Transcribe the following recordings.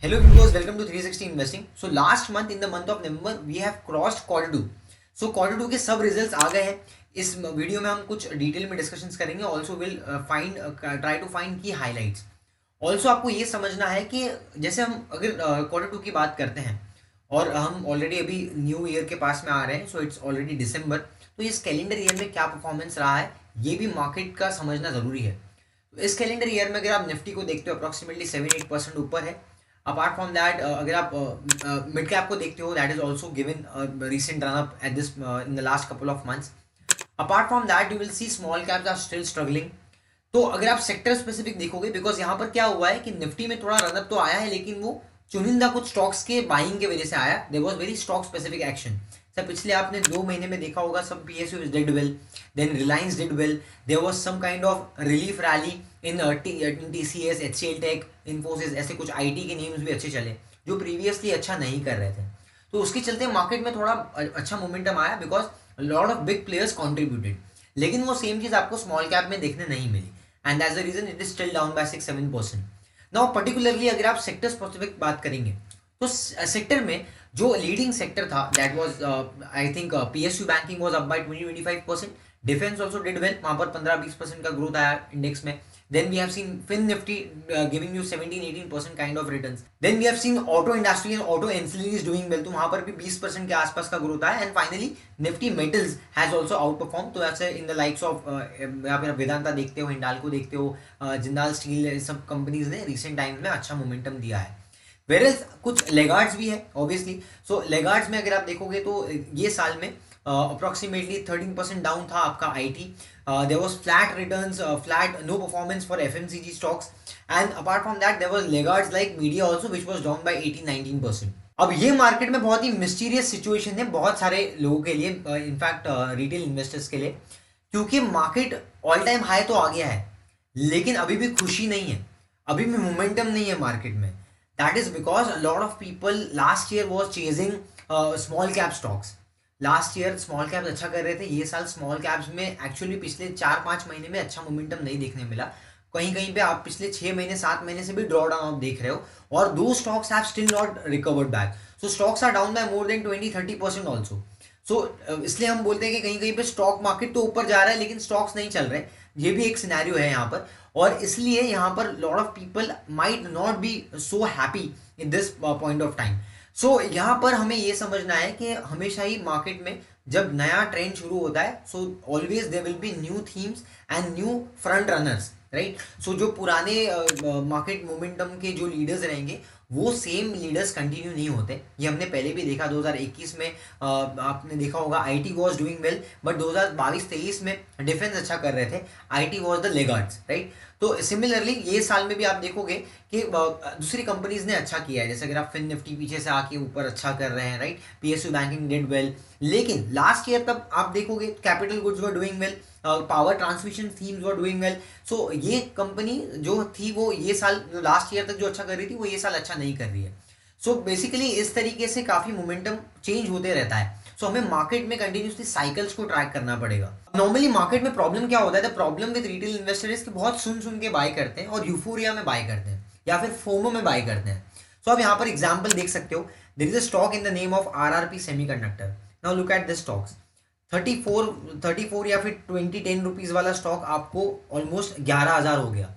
Hello viewers, welcome to 360 Investing. So last month in the month of November we have crossed quarter 2. So quarter 2 के सब results आ गए हैं. इस video में हम कुछ डिटेल में डिस्कशंस करेंगे. Also will find try to find key highlights. Also आपको ये समझना है कि जैसे हम अगर क्वार्टर 2 की बात करते हैं और हम ऑलरेडी अभी न्यू ईयर के पास में आ रहे हैं. सो इट्स ऑलरेडी दिसंबर. तो इस कैलेंडर ईयर में क्या परफॉर्मेंस रहा है ये भी मार्केट का समझना ज़रूरी है. तो इस कैलेंडर ईयर में अगर आप निफ्टी को देखते हो अप्रॉक्सीमेटली 7-8% ऊपर है. अपार्ट फ्रॉम दैट अगर आप मिड कैप को देखते हो that is also given recent run up at this in the last couple of months. Apart from that you will see small caps are still struggling. तो अगर आप sector specific देखोगे because यहाँ पर क्या हुआ है कि निफ्टी में थोड़ा रनअप तो आया है लेकिन वो चुनिंदा कुछ स्टॉक्स के बाइंग के वजह से आया. There was very stock specific action. Sir पिछले आपने 2 महीने में देखा होगा सब PSU did well, then Reliance did well. There was some kind of relief rally in TCS, HCL Tech, Infosys, ऐसे कुछ आईटी के नेम्स भी अच्छे चले जो प्रीवियसली अच्छा नहीं कर रहे थे. तो उसके चलते मार्केट में थोड़ा अच्छा मोमेंटम आया because lot of big players contributed. लेकिन वो सेम चीज़ आपको स्मॉल कैप में देखने नहीं मिली and that's the reason it is still down by 6-7%. Now particularly अगर आप सेक्टर स्पेसिफिक बात करेंगे तो सेक्टर में जो लीडिंग सेक्टर था that was I think PSU banking was up by 20-25%. Defence also did well, वहां पर 15-20% का ग्रोथ आया इंडेक्स में. Then we have seen Fin Nifty giving you 17-18% kind of returns. Then we have seen auto industry and auto ancillaries doing well. तो वहाँ पर भी 20% के आसपास का ग्रोथ आया. And finally Nifty Metals has also outperformed. तो ऐसे in the likes of या फिर वेदांता देखते हो, हिंडाल्को देखते हो, जिंदाल स्टील, सब कंपनीज ने रिसेंट टाइम्स में अच्छा मोमेंटम दिया है. वेरएज कुछ लेगार्ड्स भी है ऑब्वियसली. सो लेगार्ड्स में अगर आप देखोगे तो ये साल में अप्रॉक्सीमेटली 13% डाउन था आपका IT. There was flat returns, flat no performance for FMCG stocks. And apart from that there was laggards like media also which was down by 18-19%. अब ये मार्केट में बहुत ही मिस्टीरियस सिचुएशन है बहुत सारे लोगों के लिए, इनफैक्ट रिटेल इन्वेस्टर्स के लिए, क्योंकि मार्केट ऑल टाइम हाई तो आ गया है लेकिन अभी भी खुशी नहीं है, अभी भी मोमेंटम नहीं है मार्केट में. That is because lot of people last year was chasing small cap stocks. Last year small caps अच्छा कर रहे थे. ये साल स्मॉल कैप्स में एक्चुअली पिछले 4-5 महीने में अच्छा मोमेंटम नहीं देखने मिला. कहीं कहीं पे आप पिछले 6 महीने 7 महीने से भी ड्रॉ डाउन आप देख रहे हो और दो stocks have still not recovered back. So stocks are down by more than 20-30% also. So इसलिए हम बोलते हैं कि कहीं कहीं पे स्टॉक मार्केट तो ऊपर जा रहा है लेकिन स्टॉक्स नहीं चल रहे. ये भी एक सिनेरियो है यहाँ पर और इसलिए यहाँ पर lot of people might not be so happy in this point of time. So यहाँ पर हमें ये समझना है कि हमेशा ही मार्केट में जब नया ट्रेंड शुरू होता है so always there will be new themes and new front runners, right. So जो पुराने मार्केट मोमेंटम के जो लीडर्स रहेंगे वो सेम लीडर्स कंटिन्यू नहीं होते. ये हमने पहले भी देखा 2021 में. आपने देखा होगा IT was doing well but 2022-23 में डिफेंस अच्छा कर रहे थे. IT was the laggards, right. तो सिमिलरली ये साल में भी आप देखोगे कि दूसरी कंपनीज ने अच्छा किया है. जैसे अगर आप फिन निफ्टी पीछे से आके ऊपर अच्छा कर रहे हैं, right. PSU banking did well. लेकिन लास्ट ईयर तब आप देखोगे capital goods were doing well, power transmission themes were doing well. So ये कंपनी जो थी वो ये साल लास्ट ईयर तक जो अच्छा कर रही थी वो ये साल अच्छा नहीं कर रही है. सो बेसिकली इस तरीके से काफ़ी मोमेंटम चेंज होते रहता है. सो हमें मार्केट में कंटिन्यूसली साइकिल्स को ट्रैक करना पड़ेगा. नॉर्मली मार्केट में प्रॉब्लम क्या होता है, the problem with retail investors कि बहुत सुन सुन के बाय करते हैं और यूफोरिया में बाय करते हैं या फिर फोमो में बाय करते हैं. सो आप यहाँ पर एग्जांपल देख सकते हो. There is a stock in the name of RRP Semiconductor. Now look at this stocks. 34 या फिर 20-10 रुपीज़ वाला स्टॉक आपको ऑलमोस्ट 11,000 हो गया.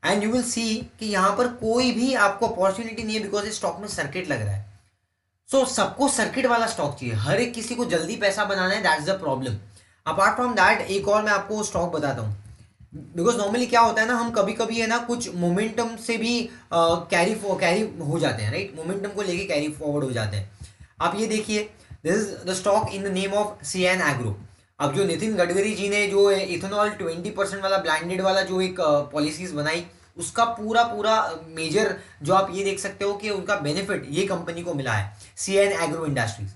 एंड यू विल सी कि यहाँ पर कोई भी आपको अपॉर्चुनिटी नहीं है बिकॉज इस स्टॉक में सर्किट लग रहा है. सो सबको सर्किट वाला स्टॉक चाहिए, हर एक किसी को जल्दी पैसा बनाना है. That's the problem. Apart from that एक और मैं आपको स्टॉक बताता हूँ बिकॉज नॉर्मली क्या होता है ना, हम कभी कभी है ना कुछ मोमेंटम से भी कैरी हो जाते हैं, राइट. मोमेंटम को लेके कैरी फॉरवर्ड हो जाते हैं. आप ये देखिए this is the stock in the name of CN agro. अब जो नितिन गडकरी जी ने जो इथेनॉल 20% वाला ब्लैंडेड वाला जो एक पॉलिसीज बनाई उसका पूरा पूरा मेजर जो आप ये देख सकते हो कि उनका बेनिफिट ये कंपनी को मिला है, सीएन एग्रो इंडस्ट्रीज.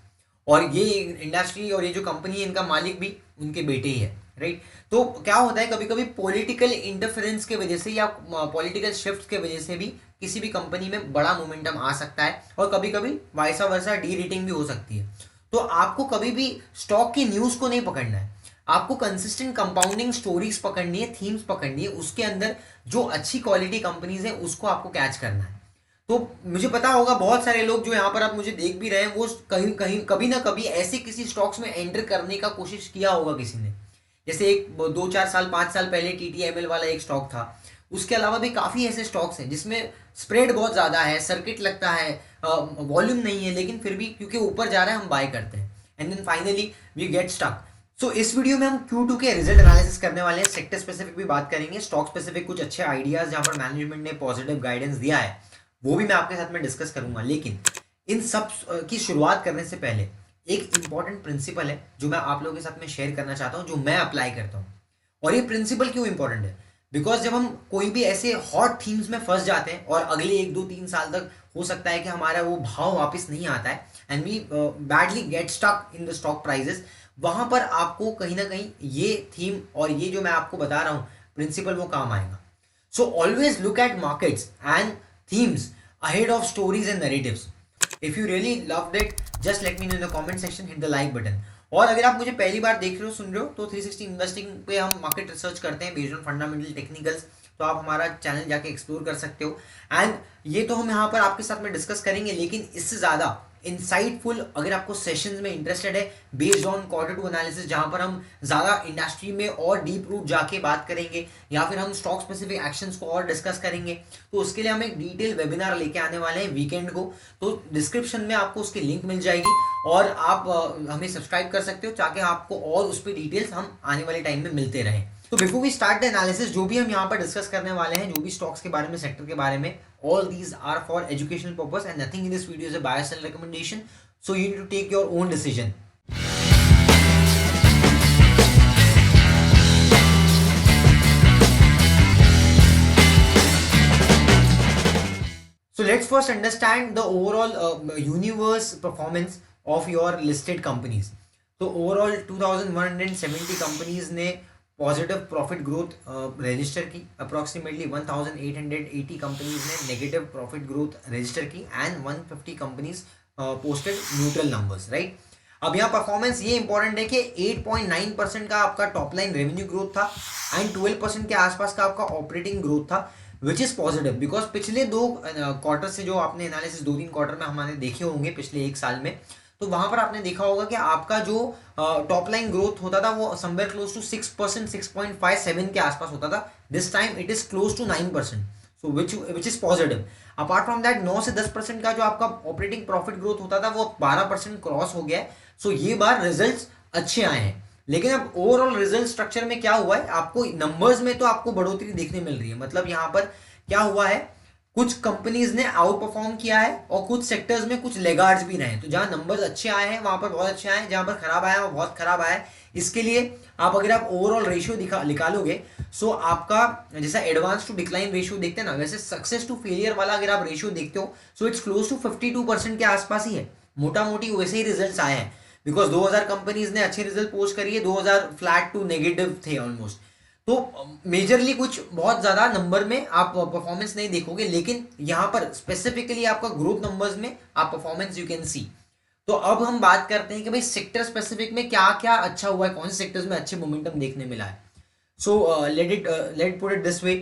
और ये इंडस्ट्री और ये जो कंपनी है इनका मालिक भी उनके बेटे ही है, राइट. तो क्या होता है कभी कभी पॉलिटिकल इंटरफेरेंस के वजह से या पॉलिटिकल शिफ्ट के वजह से भी किसी भी कंपनी में बड़ा मोमेंटम आ सकता है और कभी कभी वाइसा वर्सा डी रेटिंग भी हो सकती है. तो आपको कभी भी स्टॉक की न्यूज़ को नहीं पकड़ना है, आपको कंसिस्टेंट कंपाउंडिंग स्टोरीज पकड़नी है, थीम्स पकड़नी है, उसके अंदर जो अच्छी क्वालिटी कंपनीज है उसको आपको कैच करना है. तो मुझे पता होगा बहुत सारे लोग जो यहाँ पर आप मुझे देख भी रहे हैं वो कहीं कहीं कभी ना कभी ऐसे किसी स्टॉक्स में एंटर करने का कोशिश किया होगा किसी ने। जैसे एक 2-4 साल 5 साल पहले TTML वाला एक स्टॉक था। उसके अलावा भी काफ़ी ऐसे स्टॉक्स हैं जिसमें स्प्रेड बहुत ज़्यादा है, सर्किट लगता है, वॉल्यूम नहीं है, लेकिन फिर भी क्योंकि ऊपर जा रहा है हम बाय करते हैं and then finally we get stuck. So इस वीडियो में हम Q2 के रिजल्ट एनालिसिस करने वाले हैं, सेक्टर स्पेसिफिक भी बात करेंगे, स्टॉक स्पेसिफिक कुछ अच्छे आइडियाज जहां पर मैनेजमेंट ने पॉजिटिव गाइडेंस दिया है वो भी मैं आपके साथ में डिस्कस करूंगा। लेकिन इन सब की शुरुआत करने से पहले एक इंपॉर्टेंट प्रिंसिपल है जो मैं आप लोगों के साथ में शेयर करना चाहता हूं, जो मैं अप्लाई करता हूं। और ये प्रिंसिपल क्यों इंपॉर्टेंट है? बिकॉज जब हम कोई भी ऐसे हॉट थीम्स में फंस जाते हैं और अगले 1-2-3 साल तक हो सकता है कि हमारा वो भाव वापस नहीं आता है and we badly get stuck in the stock prices, वहां पर आपको कहीं ना कहीं ये थीम और ये जो मैं आपको बता रहा हूं प्रिंसिपल वो काम आएगा। So always look at markets and themes ahead of stories and narratives. If you really loved it, just let me know in the comment section, hit the like button. और अगर आप मुझे पहली बार देख रहे हो सुन रहे हो तो 360 इन्वेस्टिंग पे हम मार्केट रिसर्च करते हैं बेस्ड ऑन फंडामेंटल टेक्निकल्स, तो आप हमारा चैनल जाके एक्सप्लोर कर सकते हो। एंड ये तो हम यहाँ पर आपके साथ में डिस्कस करेंगे, लेकिन इससे ज़्यादा इंसाइटफुल अगर आपको सेशंस में इंटरेस्टेड है बेस्ड ऑन Q2 एनालिसिस, जहां पर हम ज़्यादा इंडस्ट्री में और डीप रूट जाके बात करेंगे या फिर हम स्टॉक स्पेसिफिक एक्शंस को और डिस्कस करेंगे, तो उसके लिए हम एक डिटेल वेबिनार लेके आने वाले हैं वीकेंड को। तो डिस्क्रिप्शन में आपको उसकी लिंक मिल जाएगी और आप हमें सब्सक्राइब कर सकते हो ताकि आपको और उस पर डिटेल्स हम आने वाले टाइम में मिलते रहें। तो before we start the analysis, जो भी हम यहाँ पर डिस्कस करने वाले हैं, जो भी स्टॉक्स के बारे में, सेक्टर के बारे में, all these are for educational purpose and nothing in this video is a buy or sell recommendation, so you need to take your own decision. So let's first understand the overall universe performance of your listed companies. तो overall 2170 companies ने positive profit growth register की, approximately 1880 companies ने negative profit growth register की and 150 companies posted neutral numbers, right. अब यहाँ performance ये important है कि 8.9% का आपका टॉप लाइन रेवेन्यू ग्रोथ था एंड 12% के आसपास का आपका ऑपरेटिंग ग्रोथ था, विच इज पॉजिटिव बिकॉज पिछले 2 क्वार्टर से जो आपने एनालिसिस 2-3 क्वार्टर में हमारे देखे होंगे पिछले 1 साल में, तो वहां पर आपने देखा होगा कि आपका जो टॉप लाइन ग्रोथ होता था वो समवेयर क्लोज टू 6%, 6.57 के आसपास होता था। This time it is close to 9%, so which is positive. Apart from that 9 से 10% का जो आपका ऑपरेटिंग प्रॉफिट ग्रोथ होता था वो 12% क्रॉस हो गया है। सो ये बार रिजल्ट्स अच्छे आए हैं। लेकिन अब ओवरऑल रिजल्ट स्ट्रक्चर में क्या हुआ है, आपको नंबर्स में तो आपको बढ़ोतरी देखने मिल रही है। मतलब यहाँ पर क्या हुआ है, कुछ कंपनीज ने आउट परफॉर्म किया है और कुछ सेक्टर्स में कुछ लेगार्ड्स भी रहे हैं। तो जहां नंबर्स अच्छे आए हैं वहां पर बहुत अच्छे आए हैं, जहां पर खराब आया है वो बहुत खराब आया है। इसके लिए आप अगर आप ओवरऑल रेशियो निकालोगे, सो आपका जैसा एडवांस टू डिक्लाइन रेशियो देखते हैं ना, वैसे सक्सेस टू फेलियर वाला अगर आप रेशियो देखते हो, सो इट्स क्लोज टू 52% के आसपास ही है। मोटा मोटी वैसे ही रिजल्ट आए हैं बिकॉज 2000 कंपनीज ने अच्छे रिजल्ट पोस्ट करी है, 2000 फ्लैट टू नेगेटिव थे ऑलमोस्ट। तो मेजरली कुछ बहुत ज़्यादा नंबर में आप परफॉर्मेंस नहीं देखोगे, लेकिन यहाँ पर स्पेसिफिकली आपका ग्रोथ नंबर्स में आप परफॉर्मेंस यू कैन सी। तो अब हम बात करते हैं कि भाई सेक्टर स्पेसिफिक में क्या क्या अच्छा हुआ है, कौन से सेक्टर्स में अच्छे मोमेंटम देखने मिला है। So let put it this way.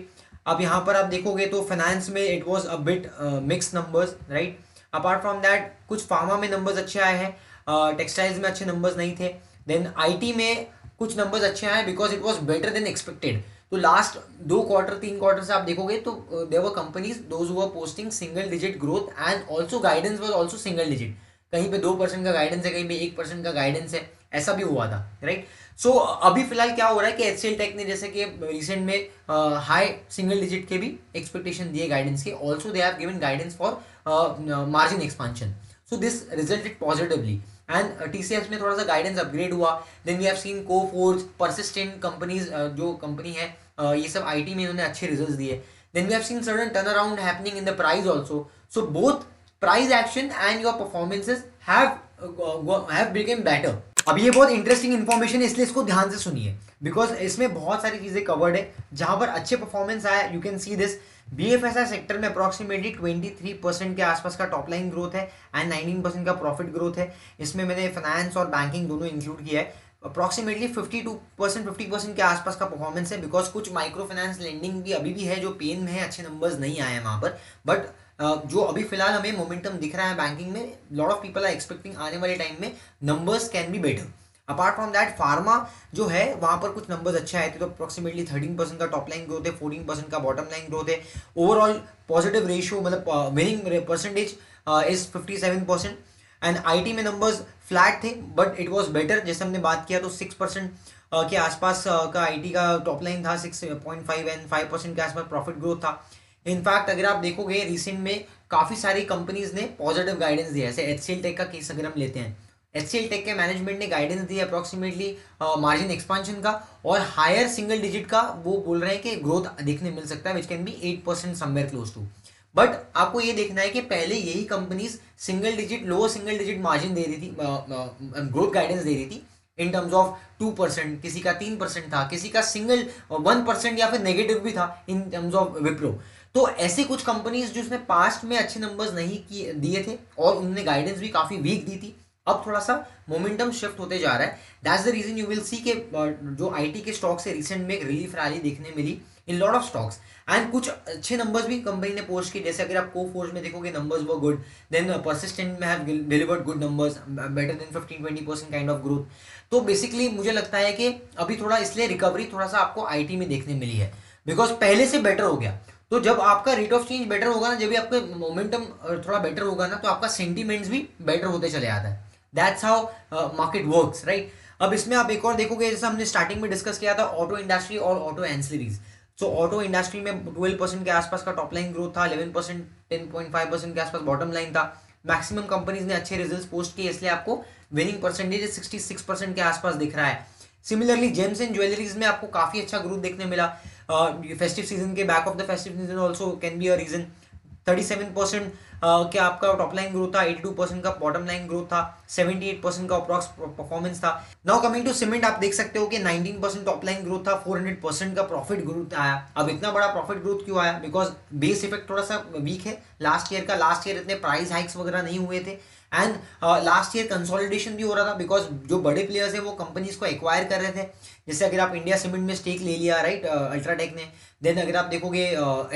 अब यहाँ पर आप देखोगे तो फाइनेंस में it was a bit mix numbers, right. Apart from that कुछ फार्मा में नंबर्स अच्छे आए हैं, टेक्सटाइल्स में अच्छे नंबर्स नहीं थे। देन IT में कुछ नंबर्स अच्छे आए because it was better than expected. तो लास्ट 2 क्वार्टर 3 क्वार्टर से आप देखोगे तो there were companies those who were posting single digit growth and also guidance was also single digit. कहीं पे 2% का गाइडेंस है, कहीं पे 1% का गाइडेंस है, ऐसा भी हुआ था, राइट। सो अभी फिलहाल क्या हो रहा है कि HCL टेक ने जैसे कि रिसेंट में हाई सिंगल डिजिट के भी एक्सपेक्टेशन दिए गाइडेंस के, also they have given guidance for margin expansion, so this resulted positively. And TCS में थोड़ा सा गाइडेंस अपग्रेड हुआ। Then we have seen Coforge, Persistent companies जो कंपनी है, ये सब IT में इन्होंने अच्छे रिजल्ट्स दिए। Then we have seen certain turn around happening in the price also. So both price action and your performances have become better. अब ये बहुत इंटरेस्टिंग इन्फॉर्मेशन है, इसलिए इसको ध्यान से सुनिए बिकॉज इसमें बहुत सारी चीजें कवर्ड है। जहां पर अच्छे परफॉर्मेंस आया, you can see this. BFSI sector में अप्रॉक्सीमेटली 23% के आसपास का टॉप लाइन ग्रोथ है एंड 19% का प्रॉफिट ग्रोथ है। इसमें मैंने फाइनेंस और बैंकिंग दोनों इंक्लूड किया है। अप्रॉक्सीमेटली 52% 50% के आसपास का परफॉर्मेंस है, बिकॉज कुछ माइक्रो फाइनेंस लेंडिंग भी अभी भी है जो पेन में है, अच्छे नंबर्स नहीं आए हैं वहाँ पर। बट जो अभी फिलहाल हमें मोमेंटम दिख रहा है बैंकिंग में, lot of people are expecting आने वाले टाइम में numbers can be better. Apart from that pharma जो है वहाँ पर कुछ नंबर्स अच्छे आए थे, तो अप्रॉक्सीमेटली 13% का टॉप लाइन ग्रोथ है, 14% का बॉटम लाइन ग्रोथ है। ओवरऑल पॉजिटिव रेशियो मतलब winning percentage is 57%। And IT में नंबर्स फ्लैट थे बट इट वाज बेटर, जैसे हमने बात किया तो 6% के आसपास का आईटी का टॉप लाइन था, 6.5 एंड 5% के आसपास प्रॉफिट ग्रोथ था। इनफैक्ट अगर आप देखोगे रिसेंट में काफ़ी सारी कंपनीज ने पॉजिटिव गाइडेंस दिया है, जैसे एचसीएल टेक का केस अगर हम लेते हैं, एचसीएल टेक के मैनेजमेंट ने गाइडेंस दी है अप्रॉक्सीमेटली मार्जिन एक्सपांशन का, और हायर सिंगल डिजिट का वो बोल रहे हैं कि ग्रोथ देखने मिल सकता है, which can be 8% somewhere close to. But आपको ये देखना है कि पहले यही companies single digit lower single digit margin दे रही थी, ग्रोथ गाइडेंस दे रही थी इन टर्म्स ऑफ 2%, किसी का 3% था, किसी का सिंगल 1% या फिर नेगेटिव भी था इन टर्म्स ऑफ विप्रो। तो ऐसे कुछ कंपनीज जिसने पास्ट में अच्छे नंबर्स नहीं किए दिए थे और उन्होंने गाइडेंस भी काफी वीक दी थी, अब थोड़ा सा मोमेंटम शिफ्ट होते जा रहा है। That's the reason you will see के जो आईटी के स्टॉक से रिसेंट में एक रिलीफ रैली देखने मिली in lot of stocks, and कुछ अच्छे नंबर्स भी कंपनी ने पोस्ट किए, जैसे अगर आप कोफोर्ज में देखोगे numbers were good, then Persistent में have delivered good numbers better than 15-20% kind of growth. तो बेसिकली मुझे लगता है कि अभी थोड़ा इसलिए रिकवरी थोड़ा सा आपको आईटी में देखने मिली है, बिकॉज पहले से बेटर हो गया। तो जब आपका रेट ऑफ चेंज बेटर होगा ना, जब भी आपका मोमेंटम थोड़ा बेटर होगा ना, तो आपका सेंटीमेंट्स भी बेटर होते चले आता है। That's how market works, right. अब इसमें आप एक और देखोगे, जैसे हमने स्टार्टिंग में डिस्कस किया था ऑटो इंडस्ट्री और ऑटो एंसिलरीज। सो ऑटो इंडस्ट्री में 12% के आसपास का टॉप लाइन ग्रोथ था, 11% 10.5% के आसपास बॉटम लाइन था। मैक्सिमम कंपनीज ने अच्छे रिजल्ट्स पोस्ट किए, इसलिए आपको विनिंग परसेंटेज 66% के आसपास दिख रहा है। सिमिलरली जेम्स एंड ज्वेलरीज में आपको काफी अच्छा ग्रोथ देखने मिला, फेस्टिव सीजन के back of the festive season also can be a reason. 37% के आपका टॉप लाइन ग्रोथ था, 82% का बॉटम लाइन ग्रोथ था, 78% का अप्रॉक्स परफॉर्मेंस था। नाउ कमिंग टू सीमेंट, आप देख सकते हो कि 19% टॉप लाइन ग्रोथ था, 400% का प्रॉफिट ग्रोथ आया। अब इतना बड़ा प्रॉफिट ग्रोथ क्यों आया? बिकॉज बेस इफेक्ट थोड़ा सा वीक है लास्ट ईयर का, लास्ट ईयर इतने प्राइस हाइक्स वगैरह नहीं हुए थे, एंड लास्ट ईयर कंसोलिडेशन भी हो रहा था, बिकॉज जो बड़े प्लेयर्स है वो कंपनीज को एक्वायर कर रहे थे। जैसे अगर आप इंडिया सीमेंट में स्टेक ले लिया, राइट, अल्ट्राटेक ने, देन अगर आप देखोगे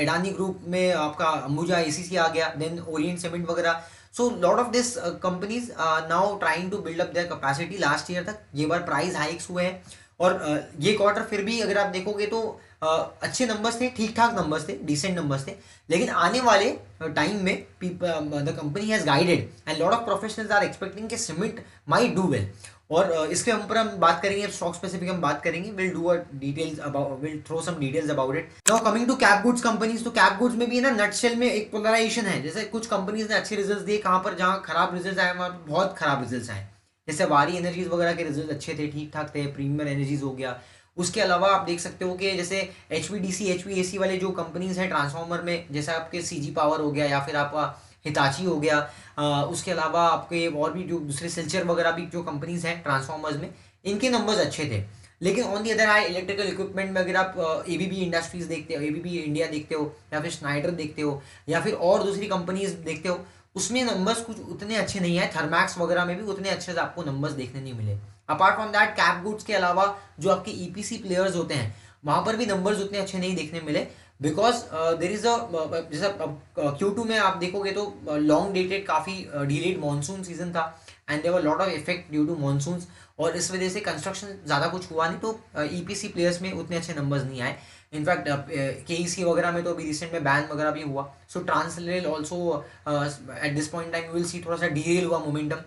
एडानी ग्रुप में आपका अंबुजा एसीसी आ गया, देन ओरिएंट सीमेंट वगैरह। So lot of this companies now trying to build up their capacity. Last year तक ये बार प्राइस हाइक्स हुए हैं, और ये क्वार्टर फिर भी अगर आप देखोगे तो अच्छे नंबर्स थे, ठीक ठाक नंबर्स थे, डिसेंट नंबर्स थे। लेकिन आने वाले टाइम में the company has guided and lot of professionals are expecting कि सीमेंट माइट डू वेल। और इसके ऊपर हम बात करेंगे, स्टॉक स्पेसिफिक हम बात करेंगे, will do a details about, will throw some details about it. Now coming to cap goods companies, तो कैप गुड्स में भी ना नटशेल में एक पोलराइजेशन है। जैसे कुछ कंपनीज ने अच्छे रिजल्ट्स दिए, कहाँ पर जहाँ खराब रिजल्ट्स आए वहाँ बहुत खराब रिजल्ट्स आए। जैसे वारी एनर्जीज वगैरह के रिजल्ट अच्छे थे, ठीक ठाक थे, प्रीमियर एनर्जीज हो गया। उसके अलावा आप देख सकते हो कि जैसे एचवीडीसी एचवीएसी वाले जो कंपनीज हैं ट्रांसफार्मर में, जैसे आपके सीजी पावर हो गया या फिर आपका हिताची हो गया, उसके अलावा आपके और भी जो दूसरे सिल्चर वगैरह भी जो कंपनीज हैं ट्रांसफार्मर्स में, इनके नंबर्स अच्छे थे। लेकिन on the other I electrical equipment में अगर आप एबीबी इंडस्ट्रीज देखते हो, एबीबी इंडिया देखते हो, या फिर स्नाइडर देखते हो, या फिर और दूसरी कंपनीज देखते हो, उसमें नंबर्स कुछ उतने अच्छे नहीं आए। थर्मैक्स वगैरह में भी उतने अच्छे से आपको नंबर्स देखने नहीं मिले। Apart from that cap goods के अलावा जो आपके ईपीसी प्लेयर्स होते हैं वहां पर भी नंबर्स उतने अच्छे नहीं देखने मिले, बिकॉज देर इज अ जैसा Q2 में आप देखोगे तो लॉन्ग डेटेड काफ़ी डिलेड मानसून सीजन था, and there were lot of effect due to monsoons, और इस वजह से कंस्ट्रक्शन ज़्यादा कुछ हुआ नहीं, तो ईपीसी प्लेयर्स में उतने अच्छे नंबर्स नहीं आए। इनफैक्ट केईसी वगैरह में तो अभी रिसेंट में बैन वगैरह भी हुआ। सो ट्रांसलेल also at this point time will see थोड़ा सा डीरेल हुआ momentum,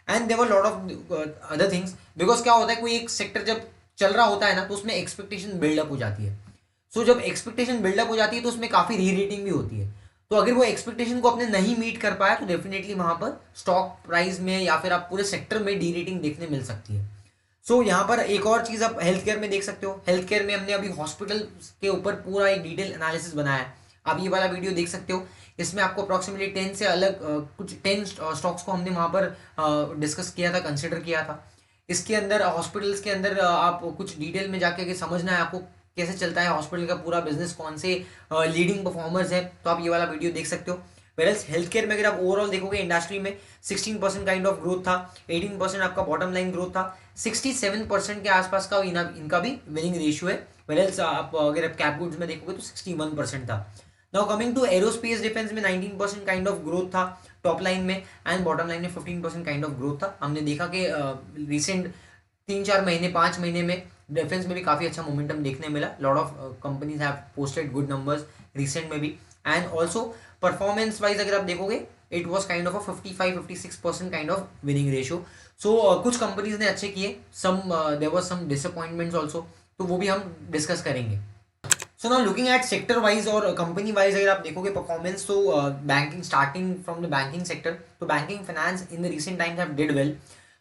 and there were lot of other things. Because क्या होता है, कोई एक सेक्टर जब चल रहा होता है ना, तो उसमें एक्सपेक्टेशन बिल्डअप हो जाती है। सो जब एक्सपेक्टेशन बिल्डअप हो जाती है तो उसमें काफ़ी री रेटिंग भी होती है। तो अगर वो एक्सपेक्टेशन को अपने नहीं मीट कर पाया तो डेफिनेटली वहां पर स्टॉक प्राइस में या फिर आप पूरे सेक्टर में डी रेटिंग देखने मिल सकती है। सो यहाँ पर एक और चीज़ आप हेल्थ केयर में देख सकते हो। हेल्थ केयर में हमने अभी हॉस्पिटल के ऊपर पूरा एक डिटेल एनालिसिस बनाया है, आप ये वाला वीडियो देख सकते हो। इसमें आपको अप्रॉक्सीमेटली 10 से अलग कुछ 10 स्टॉक्स को हमने वहाँ पर डिस्कस किया था, कंसिडर किया था। इसके अंदर हॉस्पिटल्स के अंदर आप कुछ डिटेल में जाके के समझना है आपको कैसे चलता है हॉस्पिटल का पूरा बिजनेस, कौन से लीडिंग परफॉर्मर्स है, तो आप ये वाला वीडियो देख सकते हो। वेरएल्स हेल्थ केयर में अगर आप ओवरऑल देखोगे इंडस्ट्री में 16% काइंड ऑफ ग्रोथ था, 18% आपका बॉटम लाइन ग्रोथ था, 67% के आसपास का इनका भी विनिंग रेशियो है। वेरएल्स आप अगर आप कैप गुड्स में देखोगे तो 61% था। Now coming to aerospace defence में 19% काइंड ऑफ ग्रोथ था टॉप लाइन में, एंड बॉटम लाइन में 15% काइंड ऑफ ग्रोथ था। हमने देखा कि रिसेंट 3-4 महीने 5 महीने में डिफेंस में भी काफ़ी अच्छा मोमेंटम देखने मिला। Lot of companies have posted good numbers recent में भी, एंड ऑल्सो परफॉर्मेंस वाइज अगर आप देखोगे it was kind of a 55-56% kind of winning ratio. So कुछ कंपनीज ने अच्छे किए, some there was some disappointments also, तो वो भी हम डिस्कस करेंगे। So now looking at sector wise और कंपनी वाइज अगर आप देखोगे परफॉर्मेंस, तो banking, starting from the banking sector, तो banking finance in the recent times have did well.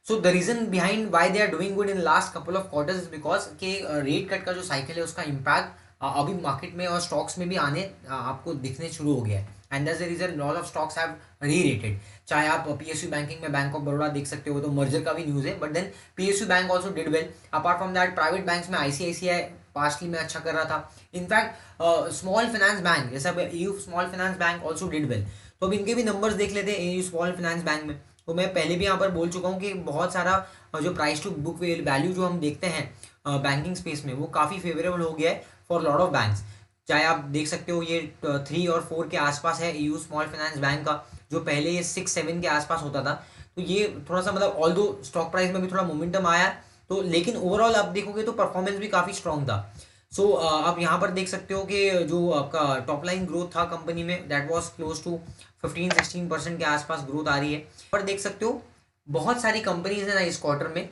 So the reason behind why they are doing good in last couple of quarters is because के rate cut का जो cycle है उसका impact अभी market में और stocks में भी आने आपको दिखने शुरू हो गया है, and that's the reason lot of stocks have re rated. चाहे आप पीएसयू बैंकिंग में बैंक ऑफ बड़ौदा देख सकते हो, तो मर्जर का भी न्यूज़ है, but then PSU bank also did well. Apart from that private banks में आईसीआईसीआई पास्टली में अच्छा कर रहा था। इनफैक्ट स्मॉल फाइनेंस बैंक जैसा AU small finance bank also did well. तो अब इनके भी नंबर्स देख लेते हैं एयू स्मॉल फाइनेंस बैंक में। तो मैं पहले भी यहाँ पर बोल चुका हूँ कि बहुत सारा जो प्राइस टू बुक वैल्यू जो हम देखते हैं बैंकिंग स्पेस में, वो काफ़ी फेवरेबल हो गया है फॉर लॉट ऑफ बैंक्स। चाहे आप देख सकते हो ये 3 और 4 के आसपास है एयू स्मॉल फाइनेंस बैंक का, जो पहले ये 6-7 के आसपास होता था। तो ये थोड़ा सा मतलब ऑल दो स्टॉक प्राइस में भी थोड़ा मोमेंटम आया, तो लेकिन ओवरऑल आप देखोगे तो परफॉर्मेंस भी काफ़ी स्ट्रॉन्ग था। सो आप यहाँ पर देख सकते हो कि जो आपका टॉप लाइन ग्रोथ था कंपनी में, दैट वाज क्लोज टू 15-16% के आसपास ग्रोथ आ रही है। पर देख सकते हो बहुत सारी कंपनीज है ना इस क्वार्टर में,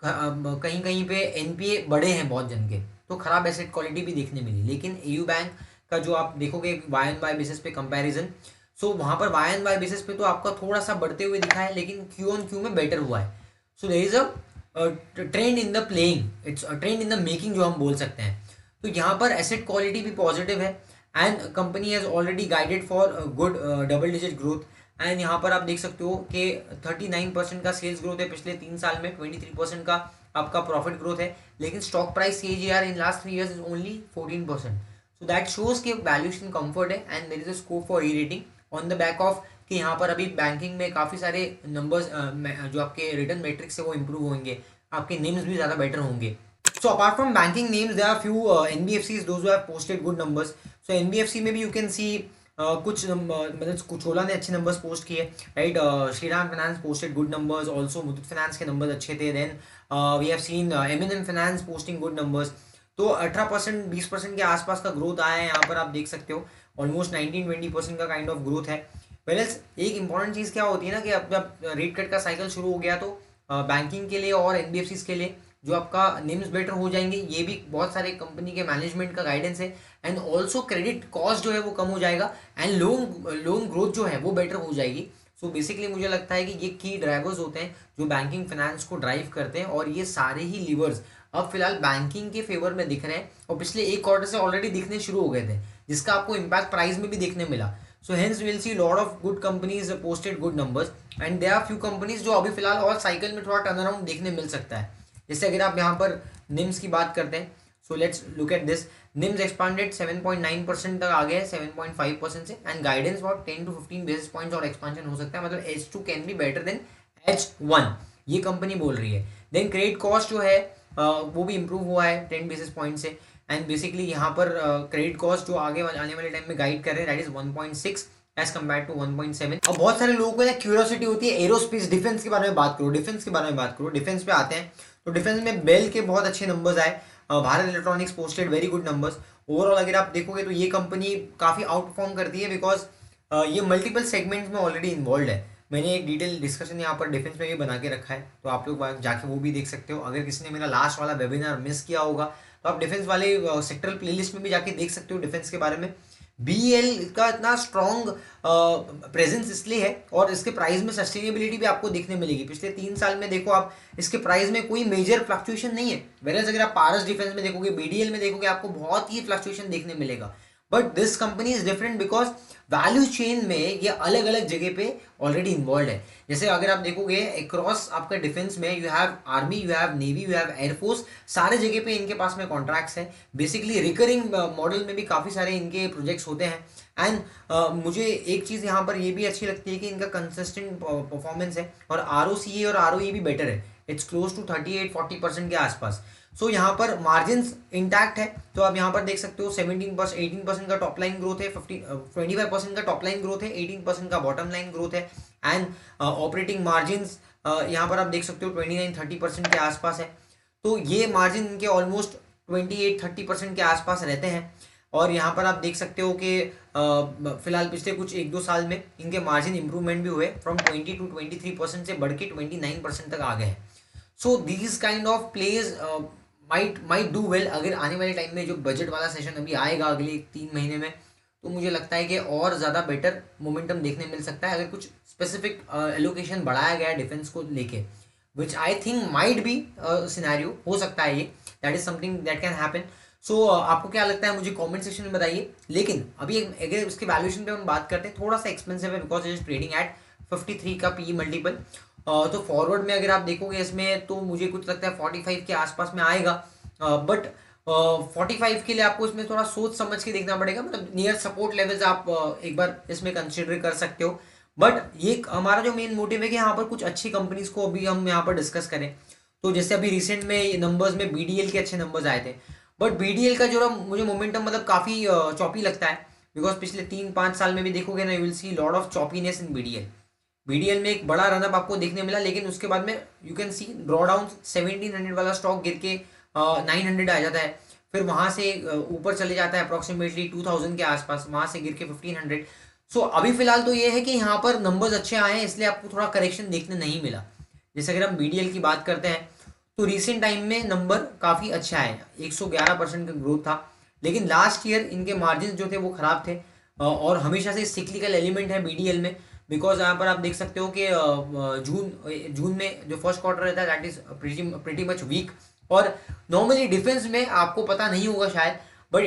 कहीं कहीं पे एनपीए बड़े हैं बहुत जन के, तो खराब एसेट क्वालिटी भी देखने मिली। लेकिन एयू बैंक का जो आप देखोगे वाई एन वाई बेसिस पे कंपैरिजन, सो वहाँ पर वाई एन वाई बेसिस पे तो आपका थोड़ा सा बढ़ते हुए दिखा है, लेकिन क्यू ऑन क्यू में बेटर हुआ है। So there is a trend in the playing, it's a trend in the making जो हम बोल सकते हैं। तो यहाँ पर एसेट क्वालिटी भी पॉजिटिव है, and company has already guided for good double digit growth. And यहाँ पर आप देख सकते हो कि 39% का सेल्स ग्रोथ है पिछले 3 साल में, 23% का आपका प्रॉफिट ग्रोथ है, लेकिन stock price CAGR in last 3 years is only 14%। So that shows कि वैल्यूएशन कंफर्ट है, and there is a scope for re rating on the back of कि यहाँ पर अभी बैंकिंग में काफ़ी सारे नंबर्स जो आपके रिटर्न मैट्रिक्स है वो इंप्रूव होंगे, आपके नेम्स भी ज़्यादा बेटर होंगे। So apart from banking names, there are few NBFCs those who have posted good numbers. So NBFC में भी you can see कुछ मतलब कुछ ओला ने अच्छे नंबर्स पोस्ट किए, right. Shriram finance posted good numbers, also Muthoot finance के नंबर्स अच्छे थे। Then we have seen M&M finance posting good numbers. तो 18% 20% के आसपास का ग्रोथ आया है यहाँ पर, आप देख सकते हो ऑलमोस्ट 19-20% का काइंड ऑफ ग्रोथ है। वेल्स एक इंपॉर्टेंट चीज़ क्या होती है ना कि अब जब रेट कट का साइकिल शुरू हो गया, तो बैंकिंग के लिए और NBFCs के लिए जो आपका निम्स बेटर हो जाएंगे, ये भी बहुत सारे कंपनी के मैनेजमेंट का गाइडेंस है। एंड ऑल्सो क्रेडिट कॉस्ट जो है वो कम हो जाएगा, एंड लोन ग्रोथ जो है वो बेटर हो जाएगी। सो बेसिकली मुझे लगता है कि ये की ड्राइवर्स होते हैं जो बैंकिंग फाइनेंस को ड्राइव करते हैं, और ये सारे ही लीवर्स अब फिलहाल बैंकिंग के फेवर में दिख रहे हैं, और पिछले एक क्वार्टर से ऑलरेडी दिखने शुरू हो गए थे, जिसका आपको इम्पैक्ट प्राइस में भी देखने मिला। So hence will see lot of good companies posted good numbers, and there are few companies जो अभी फिलहाल और साइकिल में थोड़ा टर्न अराउंड देखने मिल सकता है। जैसे अगर आप यहाँ पर निम्स की बात करते हैं, so let's look at this. NIMS expanded 7.9% तक आ गया है 7.5% से, and guidance for 10 to 15 basis points और एक्सपांशन हो सकता है, मतलब H2 can be better than H1, ये कंपनी बोल रही है। देन क्रेडिट कॉस्ट जो है वो भी इंप्रूव हुआ है 10 बेसिस पॉइंट से, एंड बेसिकली यहाँ पर क्रेडिट कॉस्ट जो आगे आने वाले टाइम में गाइड कर रहे हैं that is 1.6 as compared to 1.7। अब बहुत सारे लोगों को ना क्यूरियोसिटी होती है एरोस्पेस डिफेंस के बारे में बात करो, डिफेंस के बारे में बात करो। डिफेंस पे आते हैं, तो डिफेंस में बेल के बहुत अच्छे नंबर्स आए, Bharat electronics posted very good numbers. Overall अगर आप देखोगे तो ये कंपनी काफ़ी आउट परफॉर्म करती है, बिकॉज ये मल्टीपल सेगमेंट्स में ऑलरेडी इन्वॉल्व है। मैंने एक डिटेल डिस्कशन यहाँ पर डिफेंस में भी बना के रखा है, तो आप लोग जाके वो भी देख सकते हो। अगर किसी ने मेरा लास्ट वाला वेबिनार मिस किया होगा, तो आप डिफेंस वाले सेक्टरल प्लेलिस्ट में भी जाके देख सकते हो डिफेंस के बारे में। BEL का इतना स्ट्रॉन्ग प्रेजेंस इसलिए है, और इसके प्राइस में सस्टेनेबिलिटी भी आपको देखने मिलेगी। पिछले 3 साल में देखो आप, इसके प्राइस में कोई मेजर फ्लक्चुएशन नहीं है। वेरएज अगर आप पारस डिफेंस में देखोगे, BDL में देखोगे, आपको बहुत ही फ्लक्चुएशन देखने मिलेगा। But this company is different because value chain में ये अलग अलग जगह पे ऑलरेडी इन्वॉल्व है। जैसे अगर आप देखोगे अक्रॉस आपका डिफेंस में you have army, you have navy, you have air force, सारे जगह पे इनके पास में कॉन्ट्रैक्ट्स हैं। बेसिकली रिकरिंग मॉडल में भी काफ़ी सारे इनके प्रोजेक्ट्स होते हैं, एंड मुझे एक चीज़ यहाँ पर ये भी अच्छी लगती है कि इनका कंसिस्टेंट परफॉर्मेंस है और ROCE और ROE भी बेटर है, इट्स क्लोज टू 38-40% के आसपास। सो यहाँ पर मार्जिन्स इंटैक्ट है, तो आप यहाँ पर देख सकते हो 18% का टॉप लाइन ग्रोथ है, 25% का टॉप लाइन ग्रोथ है, 18% का बॉटम लाइन ग्रोथ है, एंड ऑपरेटिंग मार्जिन्स यहाँ पर आप देख सकते हो 29-30% के आसपास है। तो ये मार्जिन इनके ऑलमोस्ट 28-30% के आसपास रहते हैं। और यहाँ पर आप देख सकते हो कि फिलहाल पिछले कुछ 1-2 साल में इनके मार्जिन इंप्रूवमेंट भी हुए, फ्रॉम 20 to 23% से बढ़ के 29% तक आ गए हैं। So these kind of plays might do well. अगर आने वाले टाइम में जो बजट वाला सेशन अभी आएगा अगले 3 महीने में, तो मुझे लगता है कि और ज़्यादा बेटर मोमेंटम देखने मिल सकता है अगर कुछ स्पेसिफिक एलोकेशन बढ़ाया गया है डिफेंस को लेके, which I think might be scenario, हो सकता है ये, that is something that can happen. So आपको क्या लगता है मुझे कमेंट सेक्शन में बताइए। लेकिन अभी अगर इसके वैल्यूएशन पे हम बात करते हैं, थोड़ा सा एक्सपेंसिव है because it is trading at 53 का PE मल्टीपल। तो फॉरवर्ड में अगर आप देखोगे इसमें, तो मुझे कुछ लगता है 45 के आसपास में आएगा, बट 45 के लिए आपको इसमें थोड़ा सोच समझ के देखना पड़ेगा, मतलब नियर सपोर्ट लेवल्स आप एक बार इसमें कंसिडर कर सकते हो। बट ये हमारा जो मेन मोटिव है कि यहाँ पर कुछ अच्छी कंपनीज को अभी हम यहाँ पर डिस्कस करें। तो जैसे अभी रिसेंट में नंबर्स में BDL के अच्छे नंबर्स आए थे, बट BDL का जो मुझे मोमेंटम मतलब काफ़ी चॉपी लगता है, बिकॉज पिछले 3-5 साल में भी देखोगे ना, you will see lot of choppiness in BDL में एक बड़ा रनअप आपको देखने मिला, लेकिन उसके बाद में you can see draw down, 1700 वाला स्टॉक गिर के 900 आ जाता है, फिर वहाँ से ऊपर चले जाता है अप्रॉक्सीमेटली 2000 के आसपास, वहाँ से गिर के 1500। सो अभी फिलहाल तो ये है कि यहाँ पर नंबर्स अच्छे आए हैं, इसलिए आपको थोड़ा करेक्शन देखने नहीं मिला। जैसे अगर हम BDL की बात करते हैं, तो रिसेंट टाइम में नंबर काफ़ी अच्छा आए, 111% का ग्रोथ था, लेकिन लास्ट ईयर इनके मार्जिन जो थे वो खराब थे, और हमेशा से सिक्लिकल एलिमेंट है BDL में, बिकॉज यहाँ पर आप देख सकते हो कि जून में जो फर्स्ट क्वार्टर रहता है that is pretty much weak, और नॉर्मली डिफेंस में आपको पता नहीं होगा शायद, बट